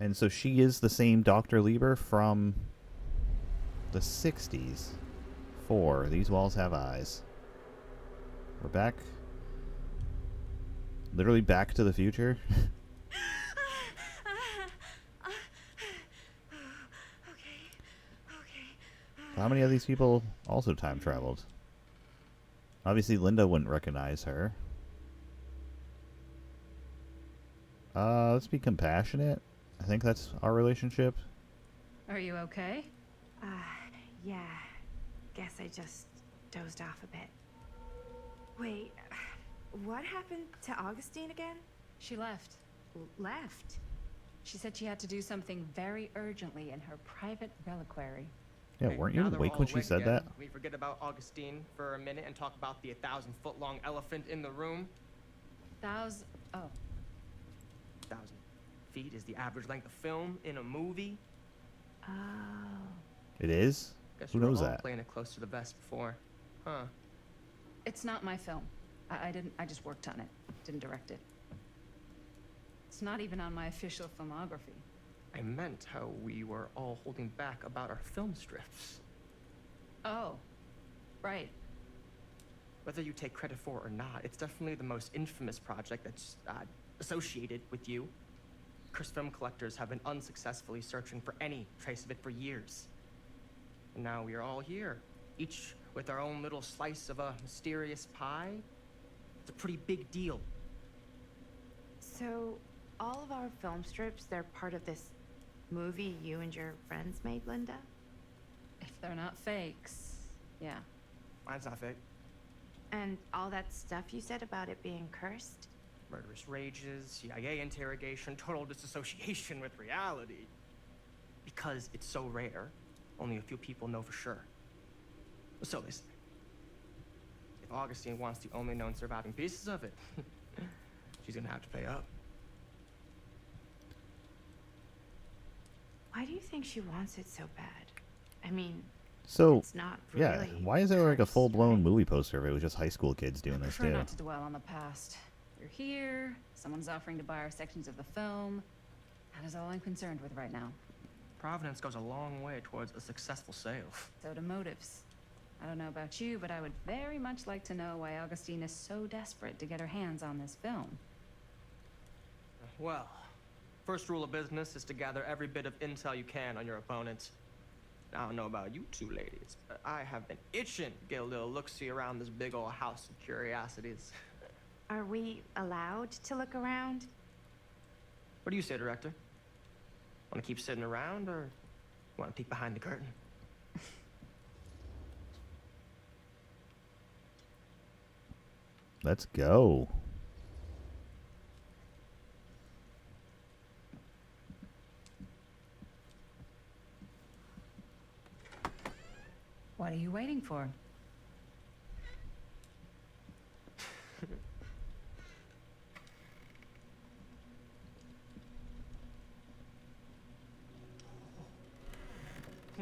And so she is the same Dr. Lieber from the 60s. 4. These walls have eyes. We're back. Literally back to the future. How many of these people also time traveled? Obviously, Linda wouldn't recognize her. Let's be compassionate. I think that's our relationship. Are you okay? Yeah. Guess I just dozed off a bit. Wait, what happened to Augustine again? She left. Left? She said she had to do something very urgently in her private reliquary. Yeah, Hey, weren't you now that we're awake all when she awake said again, that? Can we forget about Augustine for a minute and talk about the 1,000-foot-long elephant in the room? Oh. 1,000 feet is the average length of film in a movie. Oh. It is? Guess Who you were knows all that? playing it close to the vest before, huh? It's not my film. I just worked on it. Didn't direct it. It's not even on my official filmography. I meant how we were all holding back about our film strips. Oh. Right. Whether you take credit for it or not, it's definitely the most infamous project that's associated with you. Cursed film collectors have been unsuccessfully searching for any trace of it for years. And now we are all here, each with our own little slice of a mysterious pie. It's a pretty big deal. So, all of our film strips, they're part of this movie you and your friends made, Linda? If they're not fakes, yeah. Mine's not fake. And all that stuff you said about it being cursed? Murderous rages, CIA interrogation, total disassociation with reality. Because it's so rare, only a few people know for sure. So listen, if Augustine wants the only known surviving pieces of it, she's gonna have to pay up. Why do you think she wants it so bad? I mean, So, it's not yeah, really why is there like a cursed, full-blown right? movie poster if it was just high school kids doing I this prefer too? not to dwell on the past. You're here, someone's offering to buy our sections of the film. That is all I'm concerned with right now. Providence goes a long way towards a successful sale. So do motives. I don't know about you, but I would very much like to know why Augustine is so desperate to get her hands on this film. Well, first rule of business is to gather every bit of intel you can on your opponent. I don't know about you two ladies, but I have been itching to get a little look-see around this big old house of curiosities. Are we allowed to look around? What do you say, director? Want to keep sitting around, or want to peek behind the curtain? Let's go. What are you waiting for?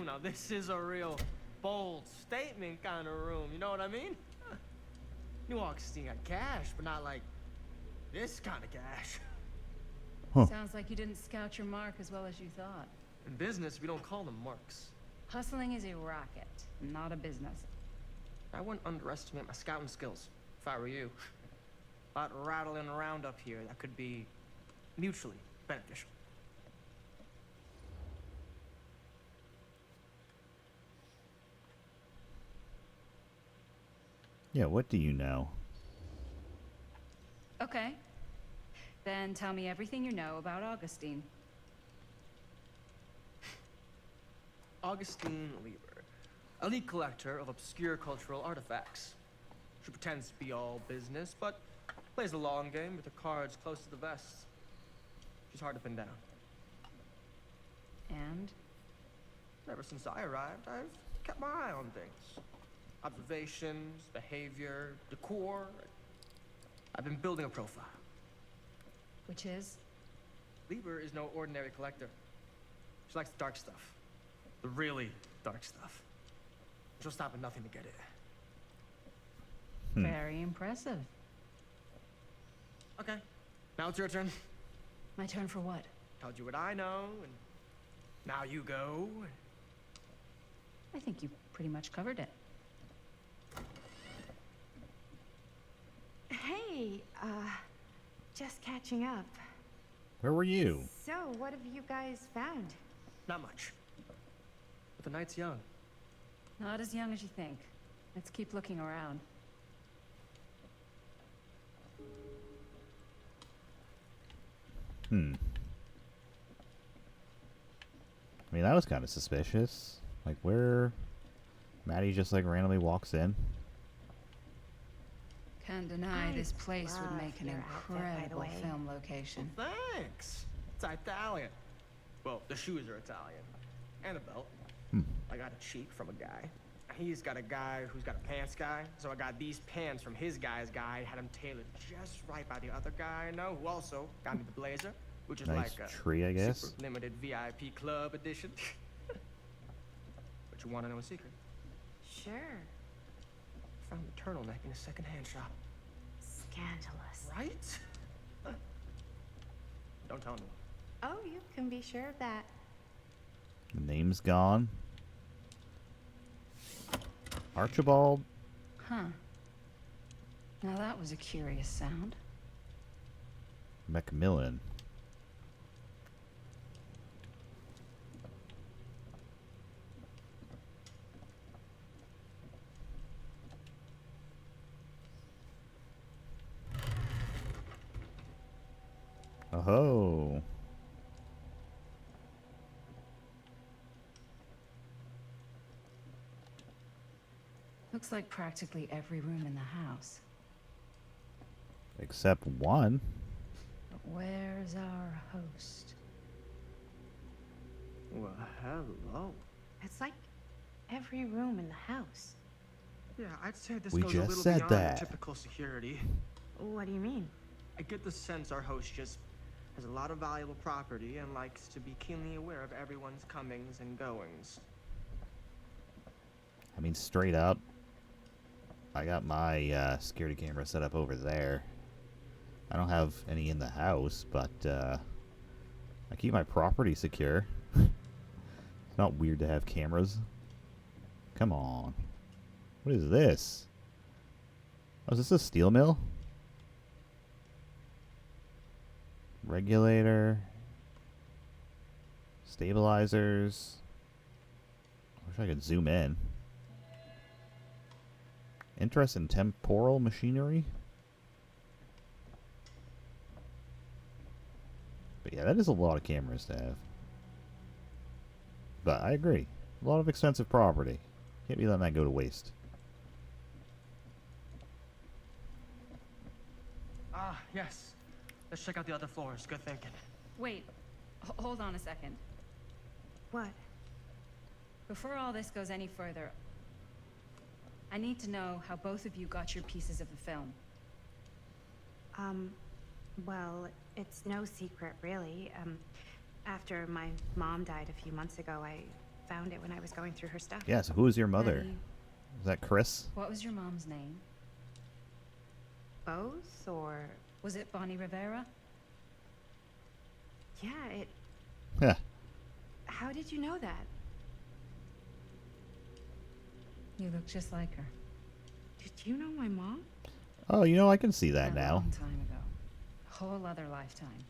Now, this is a real bold statement kind of room, you know what I mean? New Augustine got cash, but not like this kind of cash. Huh. Sounds like you didn't scout your mark as well as you thought. In business, we don't call them marks. Hustling is a racket, not a business. I wouldn't underestimate my scouting skills, if I were you. A lot rattling around up here that could be mutually beneficial. Yeah, what do you know? Okay. Then tell me everything you know about Augustine. Augustine Lieber, elite collector of obscure cultural artifacts. She pretends to be all business, but plays the long game with her cards close to the vest. She's hard to pin down. And? Ever since I arrived, I've kept my eye on things. Observations, behavior, decor. I've been building a profile. Which is? Lieber is no ordinary collector. She likes the dark stuff. The really dark stuff. She'll stop at nothing to get it. Very impressive. Okay, now it's your turn. My turn for what? told you what I know, and now you go. I think you pretty much covered it. Hey, just catching up. Where were you? So, what have you guys found? Not much. But the night's young. Not as young as you think. Let's keep looking around. I mean, that was kind of suspicious. Like, where Maddie just, like, randomly walks in. Can't deny I this place would love make an your outfit, by the incredible way. film location. Thanks. It's Italian. Well, the shoes are Italian. And the belt. I got it cheap from a guy. He's got a guy who's got a pants guy. So I got these pants from his guy's guy. Had them tailored just right by the other guy I know, who also got me the blazer, which is Nice like a tree, I guess. super limited VIP club edition. But you want to know a secret? Sure. Found the turtleneck in a secondhand shop. Scandalous. Right? Don't tell anyone. Oh, you can be sure of that. The name's gone. Archibald? Huh. Now that was a curious sound. Macmillan. Oh. Looks like practically every room in the house. Except one. But where's our host? Well, hello. It's like every room in the house. Yeah, I'd say this We goes a just little said beyond that. typical security. What do you mean? I get the sense our host just has a lot of valuable property and likes to be keenly aware of everyone's comings and goings. I mean, straight up. I got my security camera set up over there. I don't have any in the house, but I keep my property secure. It's not weird to have cameras. Come on. What is this? Oh, is this a steel mill? Regulator. Stabilizers. I wish I could zoom in. Interest in temporal machinery? But yeah, that is a lot of cameras to have. But I agree. A lot of expensive property. Can't be letting that go to waste. Ah, yes. Let's check out the other floors. Good thinking. Wait, hold on a second. What? Before all this goes any further, I need to know how both of you got your pieces of the film. Well, it's no secret, really. After my mom died a few months ago, I found it when I was going through her stuff. Yeah, so who is your mother? Maddie Is that Chris? What was your mom's name? Both, or... Was it Bonnie Rivera? Yeah, it... Yeah. How did you know that? You look just like her. Did you know my mom? Oh, you know, I can see that A now. long time ago. A whole other lifetime.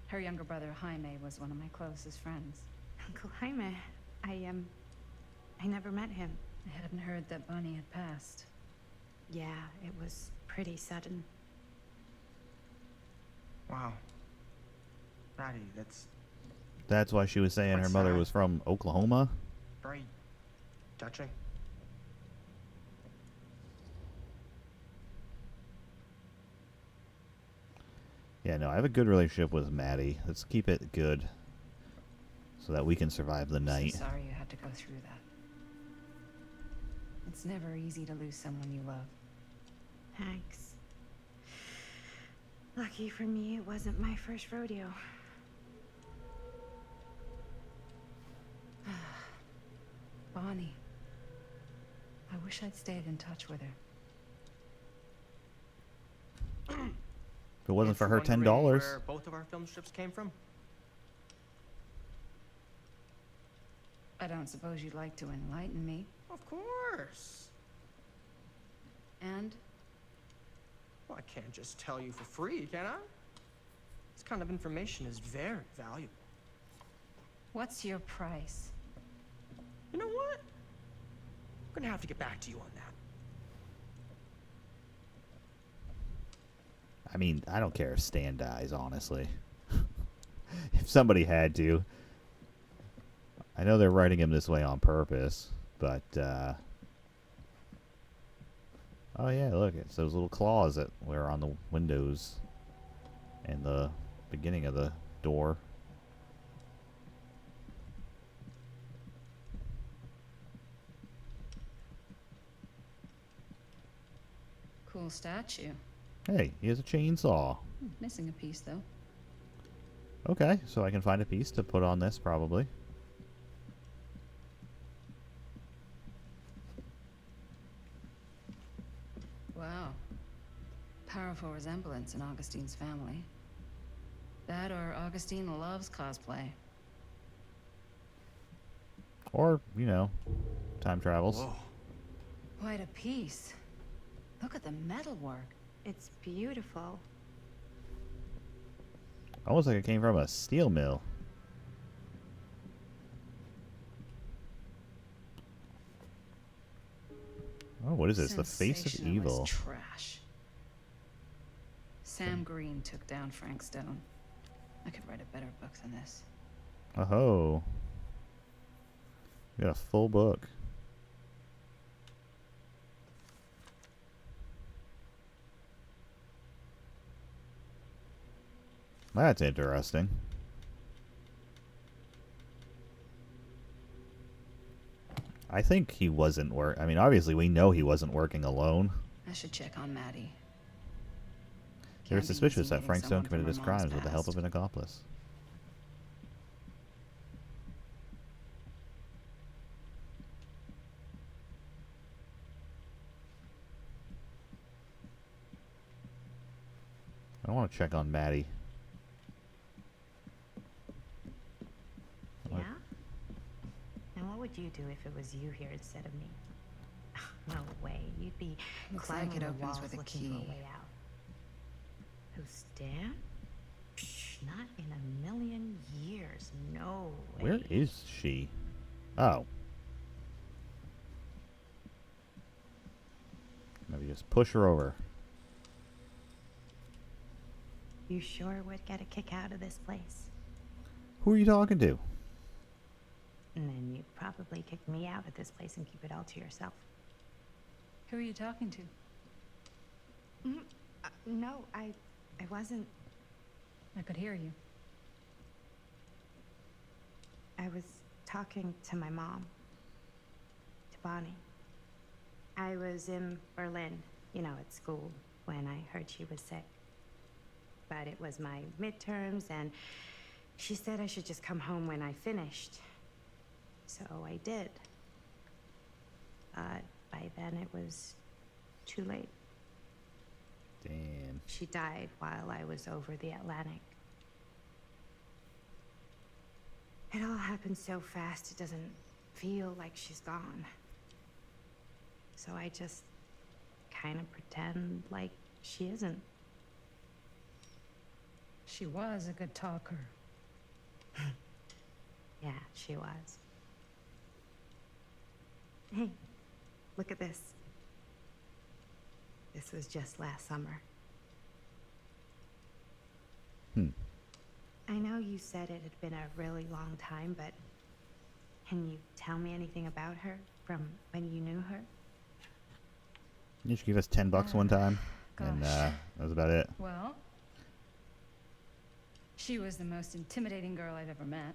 Her younger brother, Jaime, was one of my closest friends. Uncle Jaime. I never met him. I hadn't heard that Bonnie had passed. Yeah, it was pretty sudden. Wow. Maddie, That's why she was saying her mother was from Oklahoma. very touching. Yeah, no, I have a good relationship with Maddie. Let's keep it good so that we can survive the I'm night. so sorry you had to go through that. It's never easy to lose someone you love. Thanks. Lucky for me, it wasn't my first rodeo. Bonnie. I wish I'd stayed in touch with her. If it wasn't If for you're her $10. wondering where both of our film strips came from, I don't suppose you'd like to enlighten me. Of course. And? Well, I can't just tell you for free, can I? This kind of information is very valuable. What's your price? You know what? I'm gonna have to get back to you on that. I mean, I don't care if Stan dies, honestly. If somebody had to. I know they're writing him this way on purpose, but, oh yeah, look, it's those little claws that were on the windows and the beginning of the door. Cool statue. Hey, he has a chainsaw. Missing a piece, though. Okay, so I can find a piece to put on this, probably. Wow. Powerful resemblance in Augustine's family. That or Augustine loves cosplay. Or, you know, time travels. Whoa. Quite a piece. Look at the metalwork. It's beautiful. Almost like it came from a steel mill. Oh, what is this? The face of Sensationalist evil. Trash. Sam Green took down Frank Stone. I could write a better book than this. Oh. We got a full book. That's interesting. I think he wasn't I mean, obviously we know he wasn't working alone. I should check on Maddie. They're Can't be suspicious easy that meeting Frank Stone someone from committed his her mom's crimes with the help of past. an accomplice. I want to check on Maddie. Yeah? What? And what would you do if it was you here instead of me? No way. You'd be Looks like climbing it the opens walls with a looking key. for a way out. Who's Dan? Not in a million years. No way. Where is she? Oh. Maybe just push her over. You sure would get a kick out of this place. Who are you talking to? And then you'd probably kick me out of this place and keep it all to yourself. Who are you talking to? No, I wasn't. I could hear you. I was talking to my mom. To Bonnie. I was in Berlin, you know, at school, when I heard she was sick. But it was my midterms, and she said I should just come home when I finished. So I did. But by then it was too late. Damn. She died while I was over the Atlantic. It all happened so fast, it doesn't feel like she's gone. So I just kind of pretend like she isn't. She was a good talker. Yeah, she was. Hey, look at this. This was just last summer. I know you said it had been a really long time, but can you tell me anything about her from when you knew her? You should give us $10 one time, and Gosh. that was about it. Well, she was the most intimidating girl I've ever met.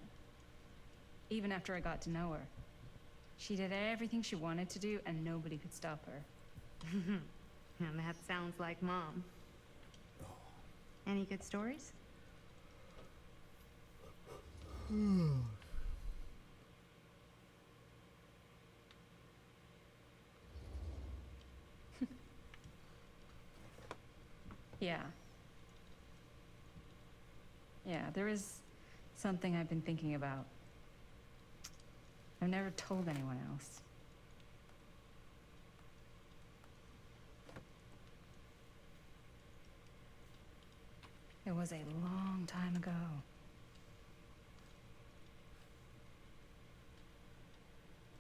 Even after I got to know her. She did everything she wanted to do, and nobody could stop her. And that sounds like Mom. Any good stories? Yeah. Yeah, there is something I've been thinking about. I've never told anyone else. It was a long time ago.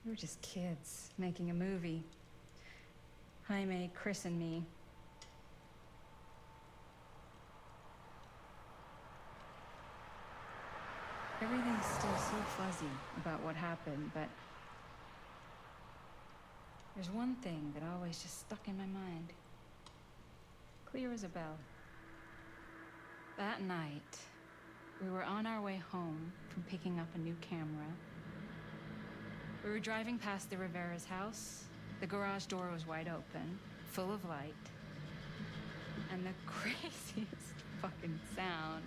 We were just kids making a movie. Jaime, Chris, and me. Everything's still so fuzzy about what happened, but there's one thing that always just stuck in my mind. Clear as a bell. That night, we were on our way home from picking up a new camera. We were driving past the Rivera's house. The garage door was wide open, full of light. And the craziest fucking sound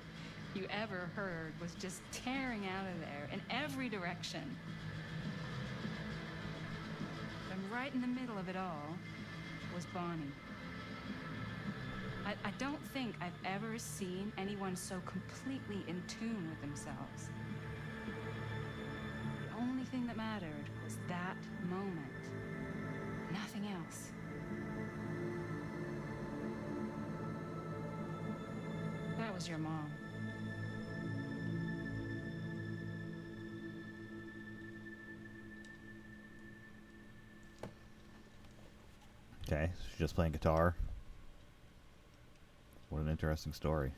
you ever heard was just tearing out of there in every direction. And right in the middle of it all was Bonnie. I don't think I've ever seen anyone so completely in tune with themselves. The only thing that mattered was that moment. Nothing else. That was your mom. Okay, she's just playing guitar. What an interesting story.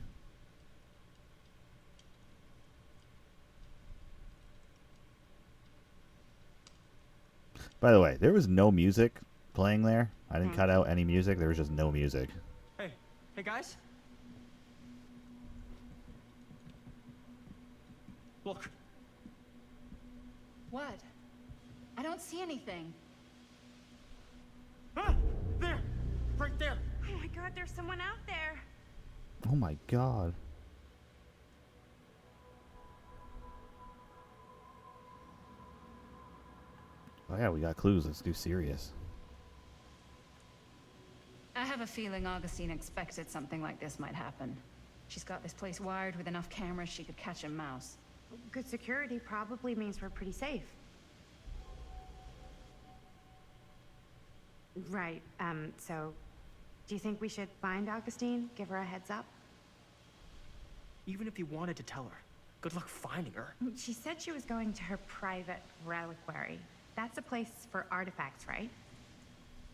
By the way, there was no music playing there. I didn't cut out any music. There was just no music. Hey, hey guys. Look. What? I don't see anything. Ah, there, right there. Oh my god, there's someone out there. Oh my god. Oh yeah, we got clues. Let's do serious. I have a feeling Augustine expected something like this might happen. She's got this place wired with enough cameras she could catch a mouse. Good security probably means we're pretty safe. Right, so do you think we should find Augustine? Give her a heads up? Even if you wanted to tell her, good luck finding her. She said she was going to her private reliquary. That's a place for artifacts, right?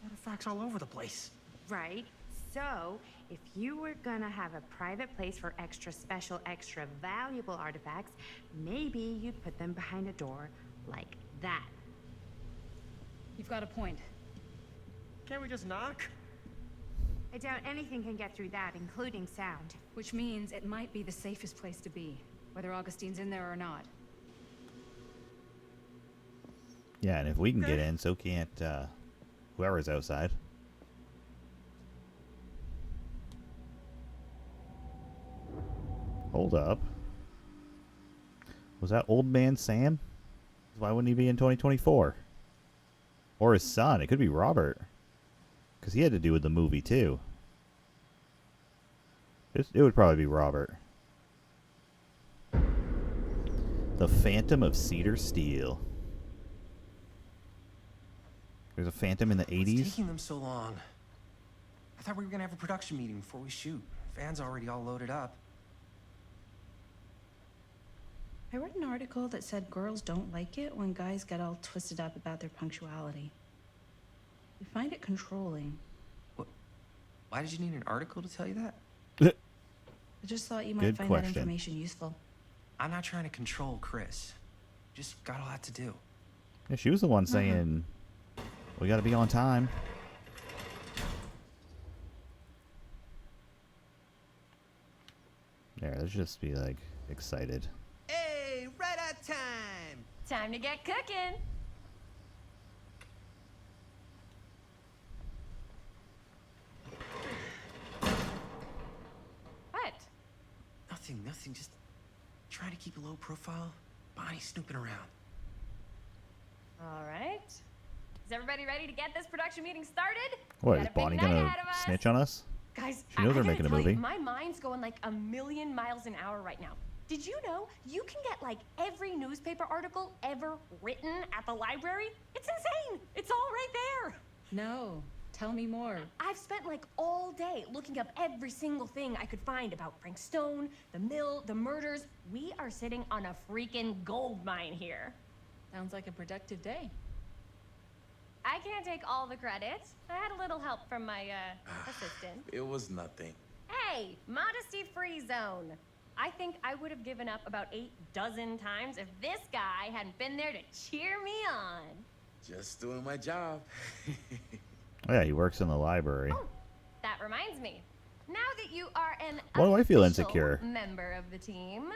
Artifacts all over the place. Right. So, if you were gonna have a private place for extra special, extra valuable artifacts, maybe you'd put them behind a door like that. You've got a point. Can't we just knock? I doubt anything can get through that, including sound. Which means it might be the safest place to be, whether Augustine's in there or not. Yeah, and if we can get in, so can't whoever's outside. Hold up. Was that old man Sam? Why wouldn't he be in 2024? Or his son? It could be Robert. Because he had to do with the movie, too. It would probably be Robert. The Phantom of Cedar Steel. There's a Phantom in the 80s? What's taking them so long? I thought we were gonna have a production meeting before we shoot. Van's already all loaded up. I read an article that said girls don't like it when guys get all twisted up about their punctuality. We find it controlling. What? Why did you need an article to tell you that? I just thought you might Good find question. that information useful. I'm not trying to control Chris. Just got a lot to do. Yeah, she was the one saying, we gotta be on time. There, let's just be, like, excited. Hey, right on time. Time to get cooking. What? Nothing. Just trying to keep a low profile. Bonnie's snooping around. All right. Is everybody ready to get this production meeting started? What, Got is a big Bonnie night gonna ahead of us. snitch on us? Guys, She knows I we're gotta making a tell you, movie. my mind's going like a million miles an hour right now. Did you know you can get like every newspaper article ever written at the library? It's insane. It's all right there. No, tell me more. I've spent like all day looking up every single thing I could find about Frank Stone, the mill, the murders. We are sitting on a freaking gold mine here. Sounds like a productive day. I can't take all the credit. I had a little help from my assistant. It was nothing. Hey, modesty-free zone. I think I would have given up about 8 dozen times if this guy hadn't been there to cheer me on. Just doing my job. Oh, yeah, he works in the library. Oh, that reminds me. Now that you are an Why do I feel official insecure? member of the team,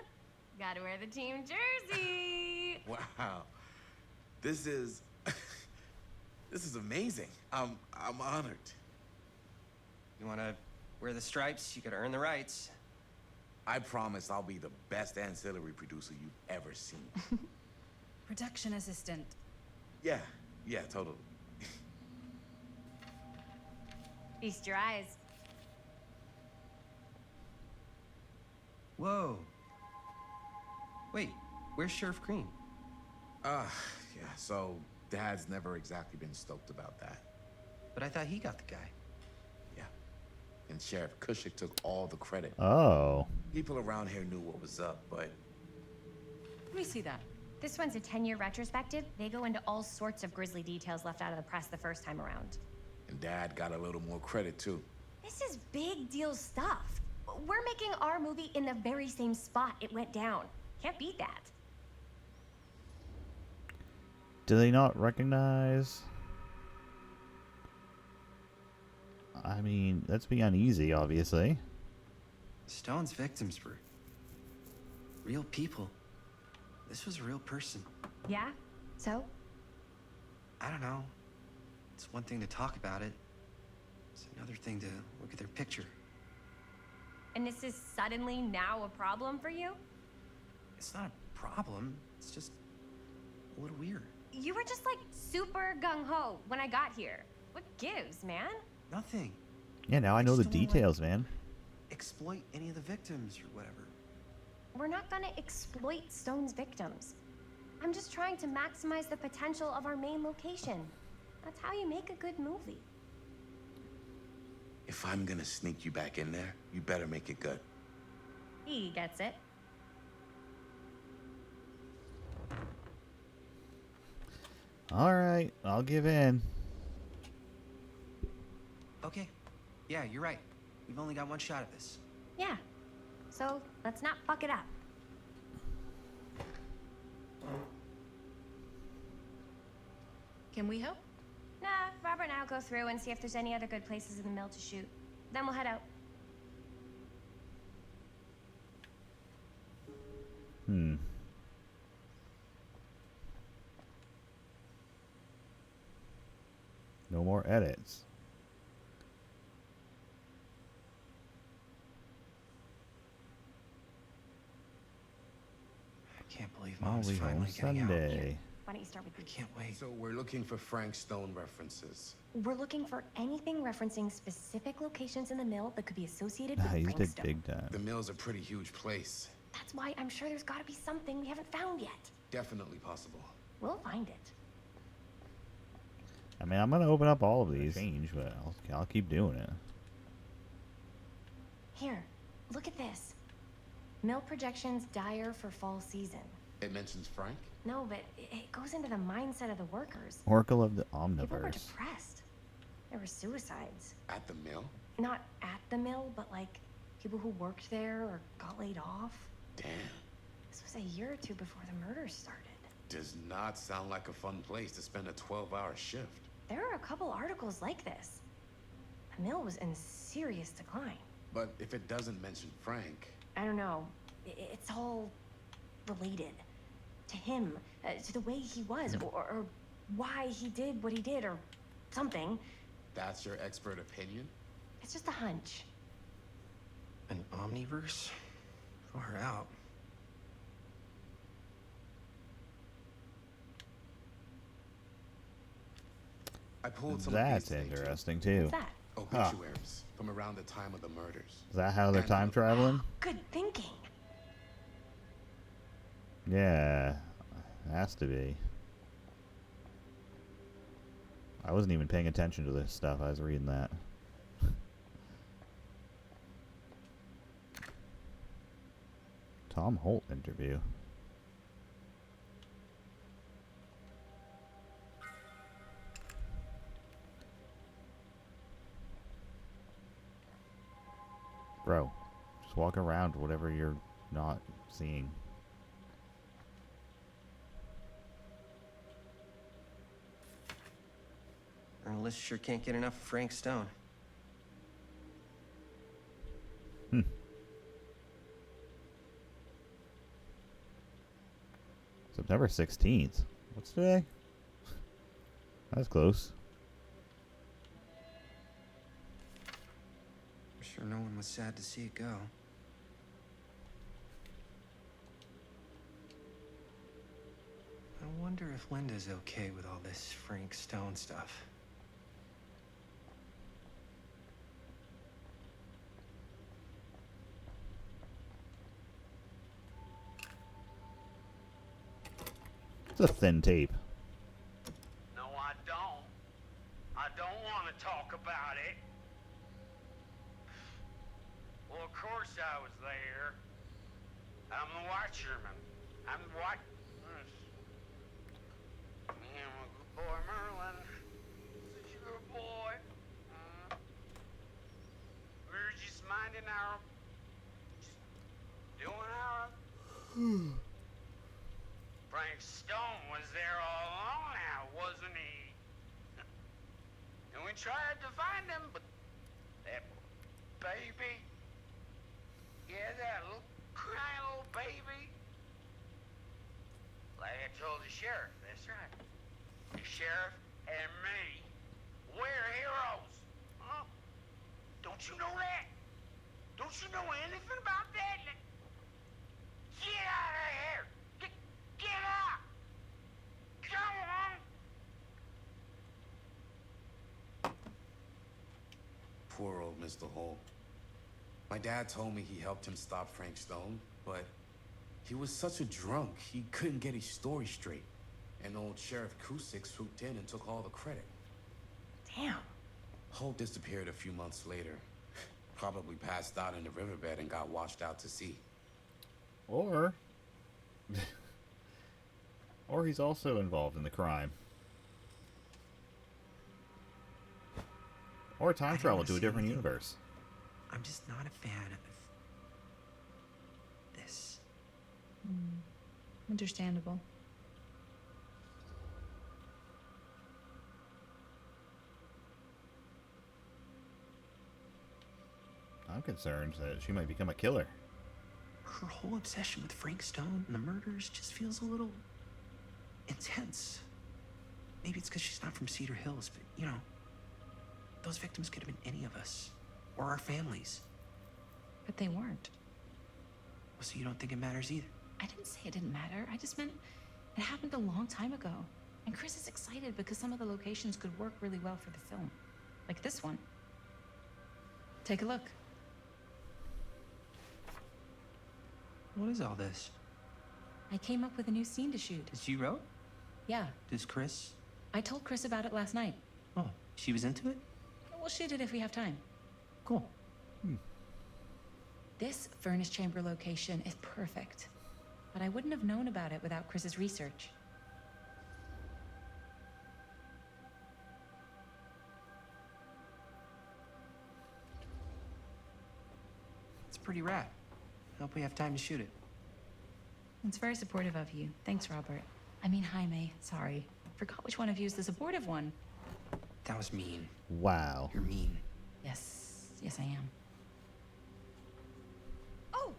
gotta wear the team jersey. Wow. This is this is amazing. I'm honored. You wanna wear the stripes? You gotta earn the rights. I promise I'll be the best ancillary producer you've ever seen. Production assistant. Yeah, totally. Feast your eyes. Whoa. Wait, where's Sheriff Green? Yeah, so Dad's never exactly been stoked about that. But I thought he got the guy. Yeah. And Sheriff Kushik took all the credit. Oh. People around here knew what was up, but Let me see that. This one's a 10-year retrospective. They go into all sorts of grisly details left out of the press the first time around. and Dad got a little more credit too. This is big deal stuff. We're making our movie in the very same spot it went down. Can't beat that. Do they not recognize? I mean, that's be uneasy, obviously. Stone's victims were real people. This was a real person. Yeah? So? I don't know. It's one thing to talk about it. It's another thing to look at their picture. And this is suddenly now a problem for you? It's not a problem. It's just a little weird. You were just like super gung-ho when I got here. What gives, man? Nothing. Yeah, now I know the Just don't wanna, details, man. exploit any of the victims or whatever. We're not gonna exploit Stone's victims. I'm just trying to maximize the potential of our main location. That's how you make a good movie. If I'm gonna sneak you back in there, you better make it good. He gets it. Alright, I'll give in. Okay. Yeah, you're right. We've only got one shot at this. Yeah. So let's not fuck it up. Can we help? Nah, Robert and I'll go through and see if there's any other good places in the mill to shoot. Then we'll head out. No more edits. I can't believe Mom's Molly finally Home getting out. Sunday. Why don't you start with I me? can't wait. So we're looking for Frank Stone references. We're looking for anything referencing specific locations in the mill that could be associated Nah, with he's Frank big, Stone. big time. The mill's a pretty huge place. That's why I'm sure there's gotta be something we haven't found yet. Definitely possible. We'll find it. I mean, I'm gonna open up all of these. Change, but I'll keep doing it. Here, look at this. Mill projections dire for fall season. It mentions Frank? No, but it goes into the mindset of the workers. Oracle of the People were Omniverse. depressed. There were suicides. At the mill? Not at the mill, but like people who worked there or got laid off. Damn. This was a year or two before the murders started. Does not sound like a fun place to spend a 12-hour shift. There are a couple articles like this. The mill was in serious decline. But if it doesn't mention Frank, I don't know. It's all related to him, to the way he was, or why he did what he did, or something. that's your expert opinion? It's just a hunch. An omniverse? Far out. I pulled some That's of these today, too. interesting too. What's that? Obituaries from around the time of the murders. Is that how they're And time traveling? Good thinking. Yeah, has to be. I wasn't even paying attention to this stuff. I was reading that. Tom Holt interview. Bro, just walk around whatever you're not seeing. Ernest sure can't get enough of Frank Stone. September 16th. What's today? That's close. I'm sure no one was sad to see it go. I wonder if Linda's okay with all this Frank Stone stuff. It's a thin tape. No, I don't. I don't want to talk about it. Well, of course I was there. I'm the watcherman. I'm the watch. Me and my good boy Merlin. This is your boy. We were just minding our. Just doing our. Frank Stone was there all along now, wasn't he? And we tried to find him, but that baby, yeah, that little crying little baby, like I told the sheriff, that's right. The sheriff and me, we're heroes. Huh? Don't you know that? Don't you know anything about that? Get out of here! Get out! Come on! Poor old Mr. Holt. My dad told me he helped him stop Frank Stone, but he was such a drunk, he couldn't get his story straight. And old Sheriff Cusick swooped in and took all the credit. Damn. Holt disappeared a few months later. Probably passed out in the riverbed and got washed out to sea. Or... or he's also involved in the crime. Or time don't travel wanna to a say different anything. universe. I'm just not a fan of this. Understandable. I'm concerned that she might become a killer. Her whole obsession with Frank Stone and the murders just feels a little intense. Maybe it's because she's not from Cedar Hills, but you know, those victims could have been any of us or our families. But they weren't. Well, so you don't think it matters either? I didn't say it didn't matter. I just meant it happened a long time ago. And Chris is excited because some of the locations could work really well for the film. Like this one. Take a look. What is all this? I came up with a new scene to shoot. That you wrote? Yeah. Does Chris? I told Chris about it last night. Oh, she was into it? We'll shoot it if we have time. Cool. This furnace chamber location is perfect. But I wouldn't have known about it without Chris's research. It's pretty rad. Hope we have time to shoot it. It's very supportive of you. Thanks, Robert. I mean, Jaime. Sorry. Forgot which one of you is the supportive one. That was mean. Wow. You're mean. Yes. Yes, I am. Oh!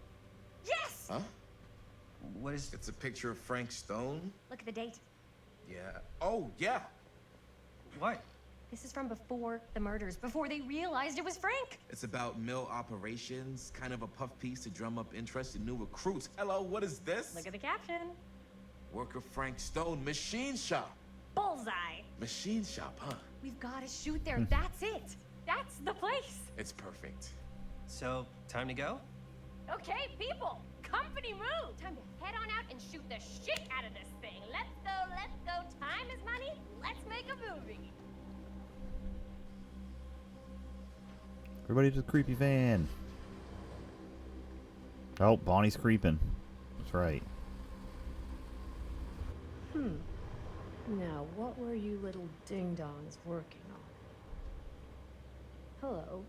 Yes! Huh? What is... It's a picture of Frank Stone? Look at the date. Yeah. Oh, yeah. What? This is from before the murders, before they realized it was Frank. It's about mill operations, kind of a puff piece to drum up interest in new recruits. Hello, what is this? Look at the caption. Worker Frank Stone, machine shop. Bullseye. Machine shop, huh? We've got to shoot there. That's it. That's the place. It's perfect. So, time to go? Okay, people, company move. Time to head on out and shoot the shit out of this thing. Let's go, let's go. Time is money. Let's make a movie. Everybody to the creepy van. Oh, Bonnie's creeping. That's right. Now, what were you little ding-dongs working on? Hello.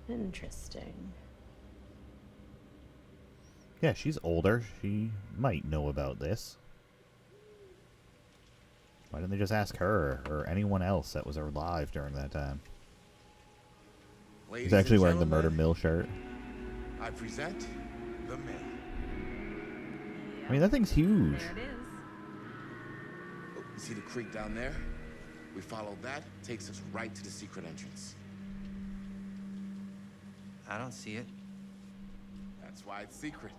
Interesting. Yeah, she's older. She might know about this. Why didn't they just ask her or anyone else that was alive during that time? He's actually wearing the Murder Mill shirt. I present the Mill. I mean, that thing's huge. There it is. Oh, you see the creek down there? We follow that, takes us right to the secret entrance. I don't see it. That's why it's secret.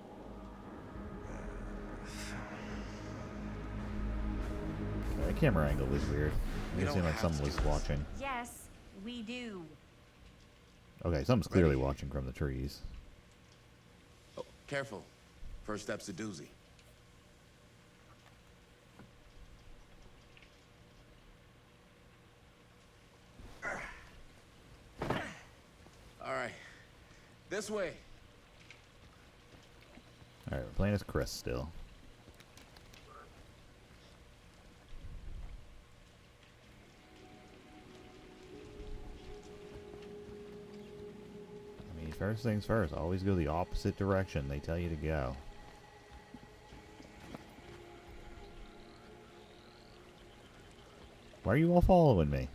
The camera angle was weird. We It don't seemed like have someone to was do this. watching. Yes, we do. Okay, someone's clearly Ready? watching from the trees. Oh, careful. First step's a doozy. All right. This way. Alright, we're playing as Chris still. I mean, first things first, always go the opposite direction they tell you to go. Why are you all following me?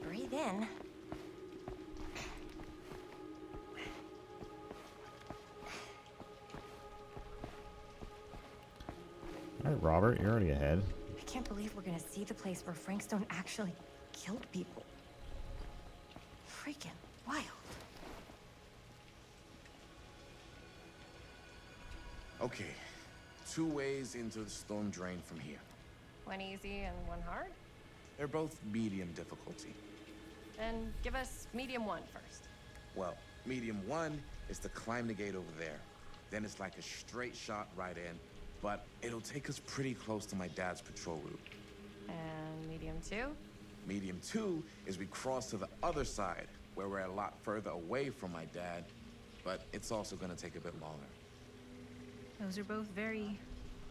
Breathe in. Alright, Robert, you're already ahead. I can't believe we're gonna see the place where Frank Stone actually killed people. Freaking wild. Okay. 2 ways into the storm drain from here. One easy and one hard? They're both medium difficulty. Then give us medium one first. Well, medium 1 is to climb the gate over there. Then it's like a straight shot right in, but it'll take us pretty close to my dad's patrol route. And medium two? Medium 2 is we cross to the other side, where we're a lot further away from my dad, but it's also gonna take a bit longer. Those are both very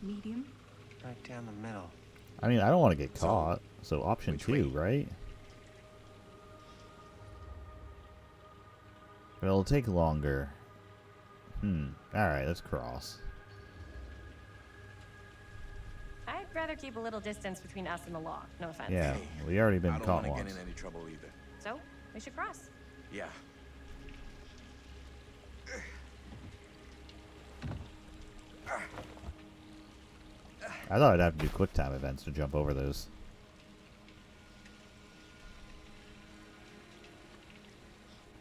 medium. Right down the middle. I mean, I don't want to get caught, so option which 2, way? right? It'll take longer. Alright, let's cross. I'd rather keep a little distance between us and the law. No offense. Yeah, we already been I don't caught want to once. get in any trouble either. So, we should cross. Yeah. I thought I'd have to do quick time events to jump over those.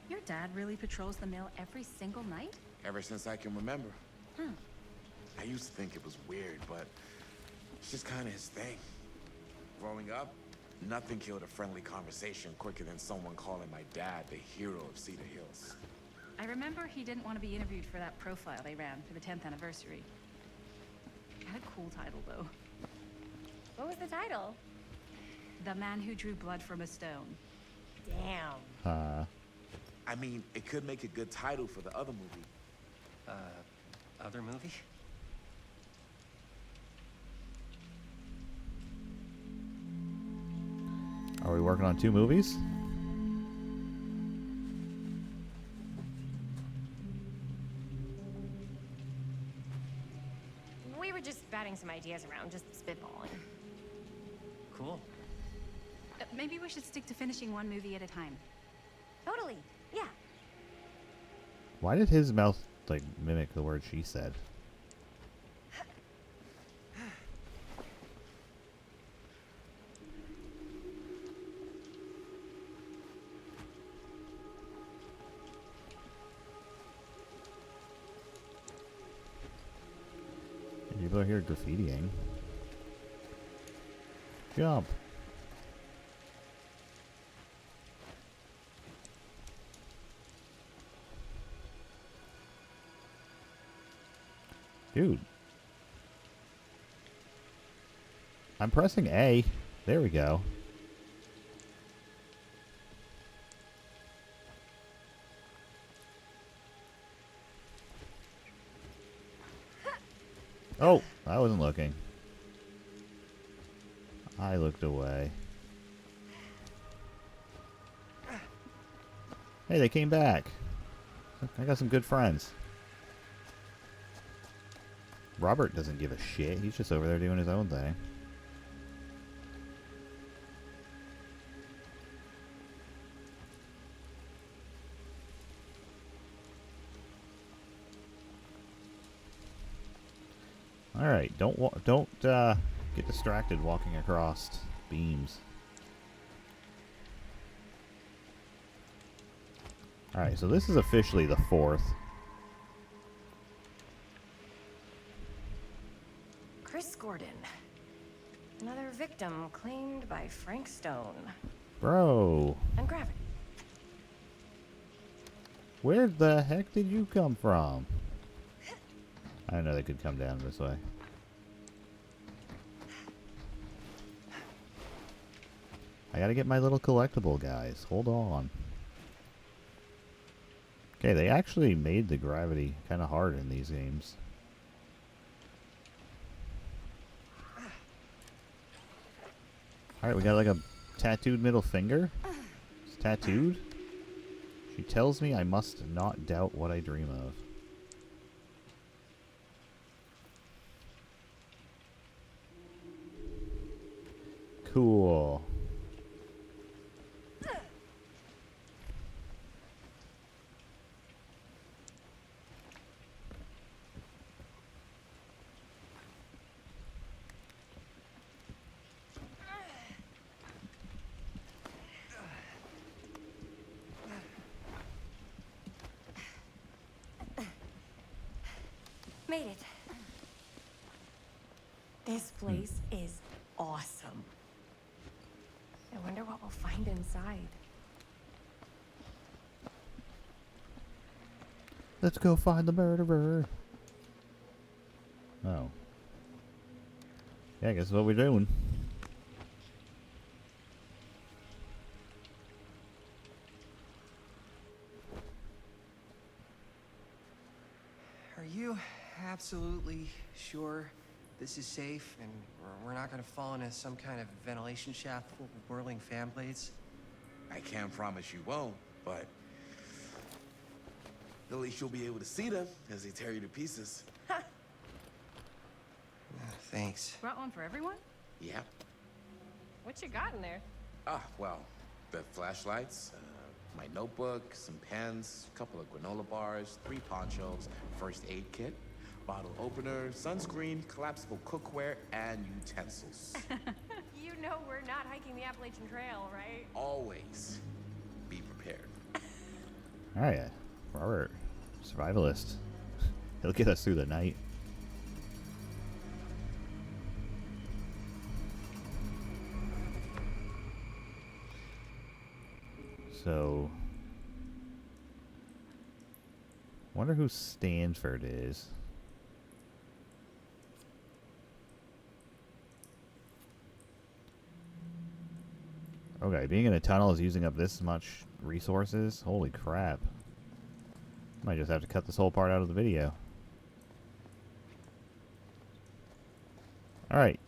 Your dad really patrols the mill every single night? Ever since I can remember. I used to think it was weird, but it's just kind of his thing. Growing up, nothing killed a friendly conversation quicker than someone calling my dad the hero of Cedar Hills. I remember he didn't want to be interviewed for that profile they ran for the 10th anniversary. Had a cool title, though. What was the title? The Man Who Drew Blood from a Stone. Damn. I mean, it could make a good title for the other movie. Other movie? Are we working on 2 movies? We were just batting some ideas around, just spitballing. Cool. Maybe we should stick to finishing one movie at a time. Totally. Yeah. Why did his mouth, like, mimic the word she said? People are here graffitiing. Jump. Dude. I'm pressing A. There we go. Oh, I wasn't looking. I looked away. Hey, they came back. I got some good friends. Robert doesn't give a shit. He's just over there doing his own thing. All right, don't get distracted walking across beams. All right, so this is officially the 4th. Chris Gordon. Another victim claimed by Frank Stone. Bro, And Gravity. where the heck did you come from? I didn't know they could come down this way. I gotta get my little collectible, guys. Hold on. Okay, they actually made the gravity kind of hard in these games. Alright, we got like a tattooed middle finger. It's tattooed. She tells me I must not doubt what I dream of. Cool. Made it. This place is awesome. I wonder what we'll find inside. Let's go find the murderer. Oh. Yeah, I guess that's what we're doing. Are you absolutely sure this is safe and we're not gonna fall into some kind of ventilation shaft full of whirling fan blades? I can't promise you won't, but at least you'll be able to see them as they tear you to pieces. Thanks. Brought one for everyone? Yeah. What you got in there? Well, the flashlights, my notebook, some pens, a couple of granola bars, 3 ponchos, first aid kit, bottle opener, sunscreen, collapsible cookware, and utensils. You know we're not hiking the Appalachian Trail, right? Always be prepared. Alright, Robert. Survivalist. He'll get us through the night. So, wonder who Stanford is. Okay, being in a tunnel is using up this much resources? Holy crap. Might just have to cut this whole part out of the video. Alright.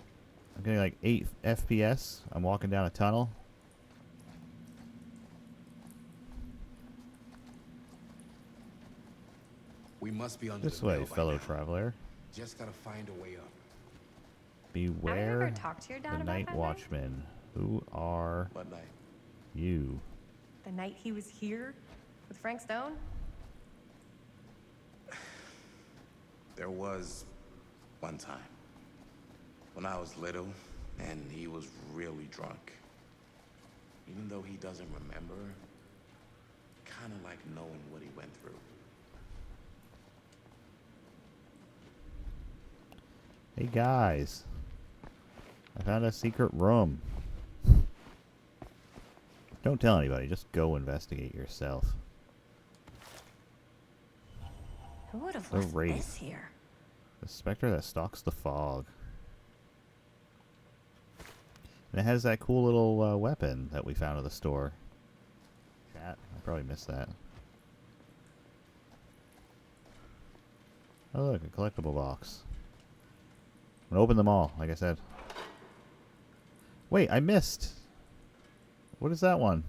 I'm getting like 8 FPS. I'm walking down a tunnel. We must be under This the way, mill by fellow now. traveler. Just gotta find a way up. Beware ever talked to your dad the about night that night? watchman. Who are What night? you? The night he was here with Frank Stone? There was one time when I was little and he was really drunk. Even though he doesn't remember, kind of like knowing what he went through. Hey guys. I found a secret room. Don't tell anybody, just go investigate yourself. Who would have The left Wraith. this here? The specter that stalks the fog. And it has that cool little weapon that we found at the store. Chat, I probably missed that. Oh look, a collectible box. I'm gonna open them all, like I said. Wait, I missed! What is that one?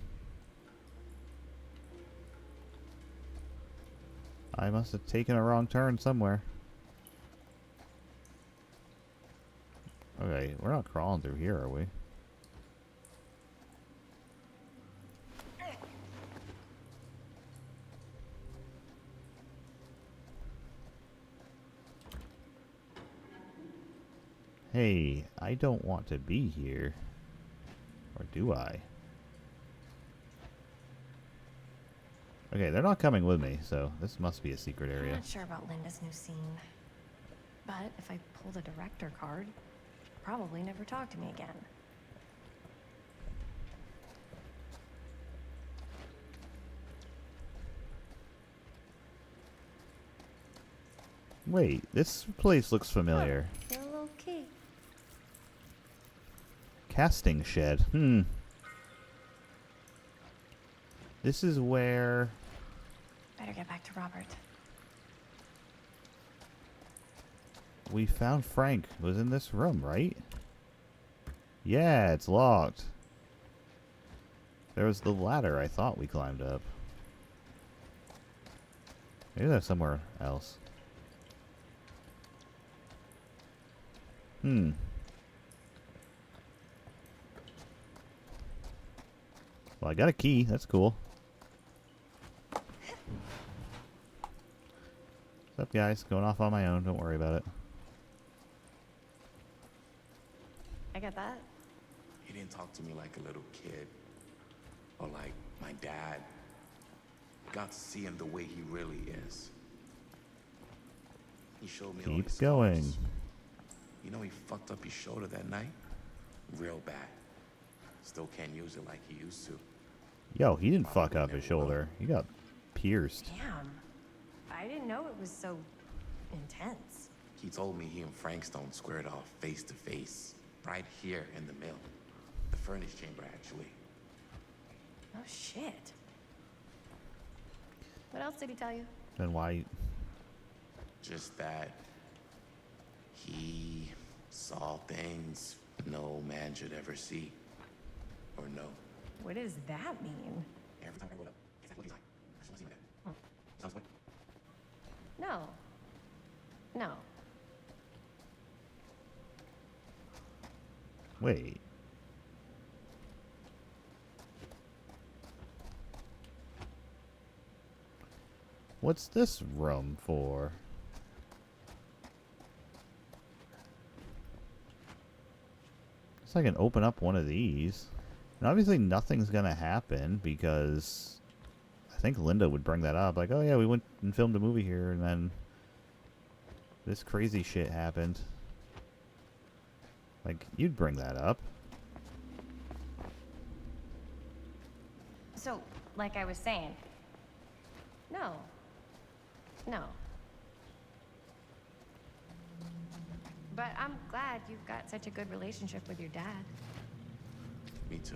I must have taken a wrong turn somewhere. Okay, we're not crawling through here, are we? Hey, I don't want to be here. Or do I? Okay, they're not coming with me, so this must be a secret I'm area. not sure about Linda's new scene. But if I pull the director card, she'll probably never talk to me again. Wait, this place looks familiar. Oh, a little key. Casting shed. This is where... Better get back to Robert. we found Frank. It was in this room, right? Yeah, it's locked. There was the ladder I thought we climbed up. Maybe that's somewhere else. Well, I got a key. That's cool. What's up, guys? Going off on my own. Don't worry about it. I get that. He didn't talk to me like a little kid. Or like my dad. Got to see him the way he really is. He showed me all Keep his going. scars. You know he fucked up his shoulder that night? Real bad. Still can't use it like he used to. Yo, he didn't fuck up his shoulder. He got pierced. Damn. I didn't know it was so intense. He told me he and Frank Stone squared off face to face. Right here in the mill. The furnace chamber, actually. Oh, shit. What else did he tell you? Then why... Just that he saw things no man should ever see or know. What does that mean? Every time I roll up, it's like, what is that? I just want to see my dad. Sounds good. No. No. Wait. What's this room for? Guess I can open up one of these. And obviously nothing's gonna happen because I think Linda would bring that up. Like, oh yeah, we went and filmed a movie here and then this crazy shit happened. Like, you'd bring that up. So, like I was saying, no. No. But I'm glad you've got such a good relationship with your dad. Me too.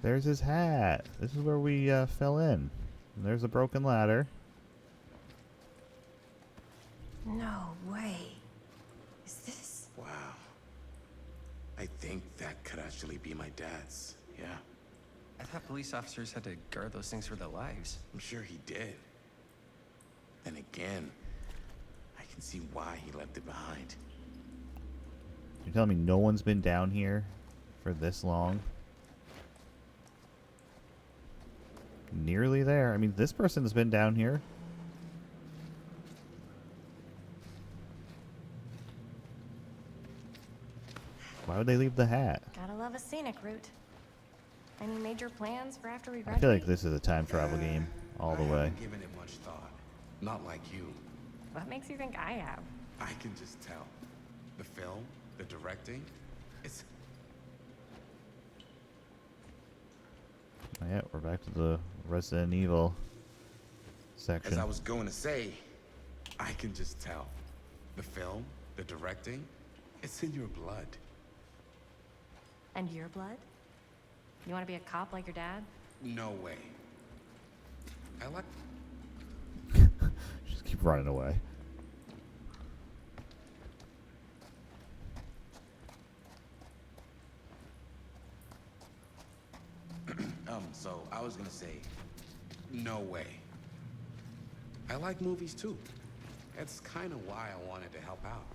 There's his hat. This is where we fell in. And there's a broken ladder. No way. Is this... Wow. I think that could actually be my dad's. Yeah. I thought police officers had to guard those things for their lives. I'm sure he did. Then again, I can see why he left it behind. You're telling me no one's been down here for this long? Nearly there. I mean, this person's been down here. Why would they leave the hat? Gotta love a scenic route. Any major plans for after we I graduate? feel like this is a time travel game all the I way. haven't given it much thought. Not like you. What makes you think I have? I can just tell. The film, the directing, it's... Oh, yeah, we're back to the Resident Evil section. As I was going to say, I can just tell. The film, the directing, it's in your blood. And your blood? You want to be a cop like your dad? No way. I like... Just keep running away. So I was gonna say, no way. I like movies too. That's kind of why I wanted to help out.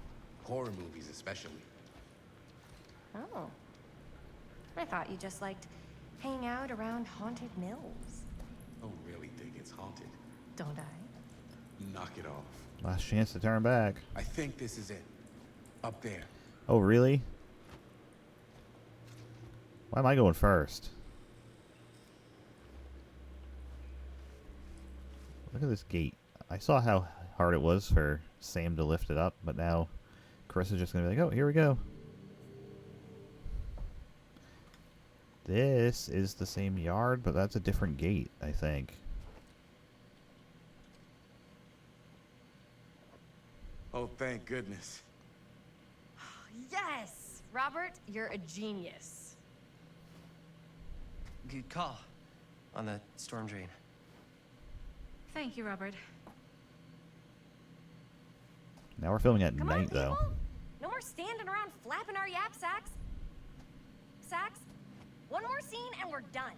Horror movies especially. Oh. I thought you just liked hanging out around haunted mills. Oh, really think it's haunted? Don't I? Knock it off. Last chance to turn back. I think this is it. Up there. Oh, really? Why am I going first? Look at this gate. I saw how hard it was for Sam to lift it up, but now Chris is just going to be like, oh, here we go. This is the same yard, but that's a different gate, I think. Oh, thank goodness. Yes! Robert, you're a genius. Good call on the storm drain. Thank you, Robert. Now we're filming at Come night, on, people. though. No more standing around flapping our yap sacks. Sacks, one more scene and we're done.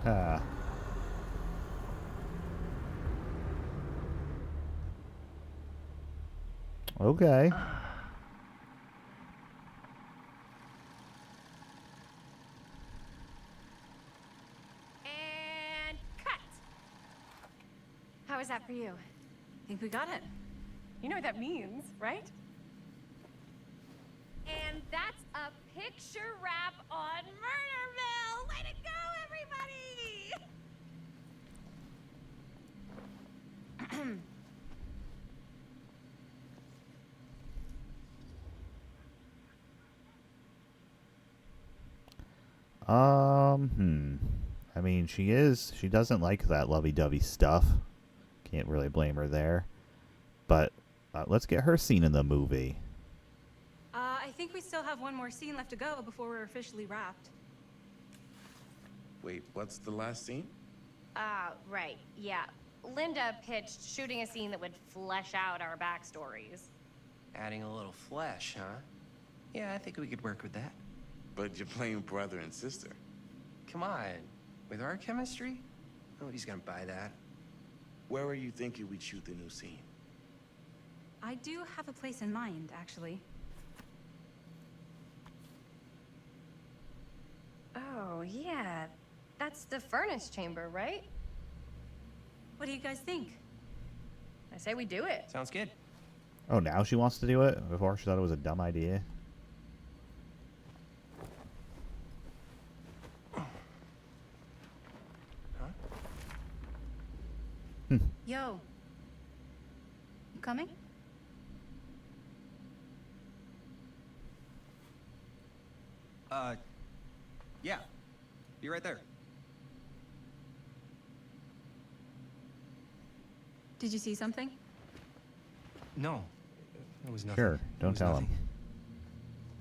Ah. Okay. And cut. How was that for you? Think we got it. You know what that means, right? And that's a picture wrap on Murderville! Way to go, everybody! I mean, she doesn't like that lovey-dovey stuff. Can't really blame her there. But let's get her scene in the movie. I think we still have one more scene left to go before we're officially wrapped. Wait, what's the last scene? Right, yeah. Linda pitched shooting a scene that would flesh out our backstories. Adding a little flesh, huh? Yeah, I think we could work with that. But you're playing brother and sister. Come on. With our chemistry? Nobody's gonna buy that. Where are you thinking we'd shoot the new scene? I do have a place in mind, actually. Oh, yeah. That's the furnace chamber, right? What do you guys think? I say we do it. Sounds good. Oh, now she wants to do it? Before she thought it was a dumb idea. Yo. You coming? Yeah. Be right there. Did you see something? No. It was nothing. Sure, It don't was tell nothing. him.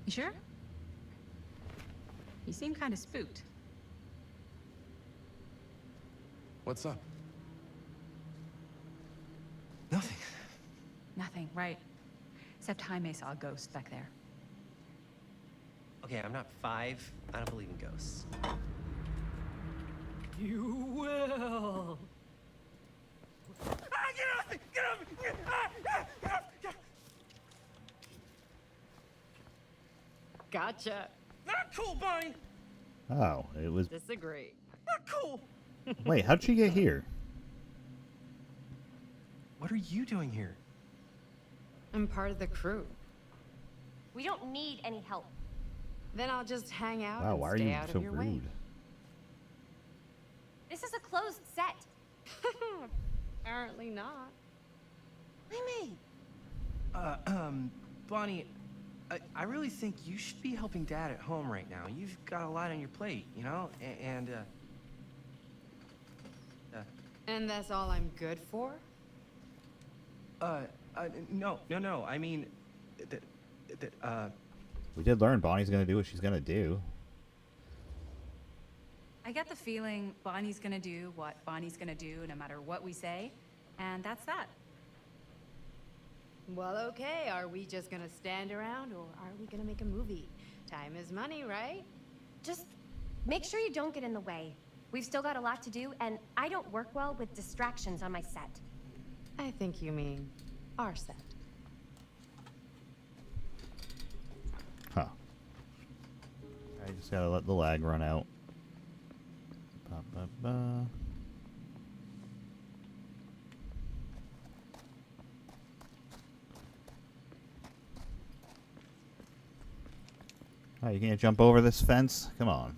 You sure? You seem kind of spooked. What's up? Nothing. Nothing, right? Except Jaime saw a ghost back there. Okay, I'm not 5. I don't believe in ghosts. You will. Get off me! Get off me! Get off! Gotcha. Not cool, Bonnie! Oh, it was... Disagree. Not cool! Wait, how'd she get here? What are you doing here? I'm part of the crew. We don't need any help. Then I'll just hang out Wow, and why are stay you out so of your way. rude? This is a closed set. Apparently not. Bonnie, I really think you should be helping Dad at home right now. You've got a lot on your plate, you know? And that's all I'm good for? No. I mean, We did learn Bonnie's gonna do what she's gonna do. I get the feeling Bonnie's gonna do what Bonnie's gonna do no matter what we say, and that's that. Well, okay. Are we just gonna stand around or are we gonna make a movie? Time is money, right? Just make sure you don't get in the way. We've still got a lot to do, and I don't work well with distractions on my set. I think you mean our set. Huh. I just gotta let the lag run out. Ba, ba, ba. Oh, you can't jump over this fence? Come on.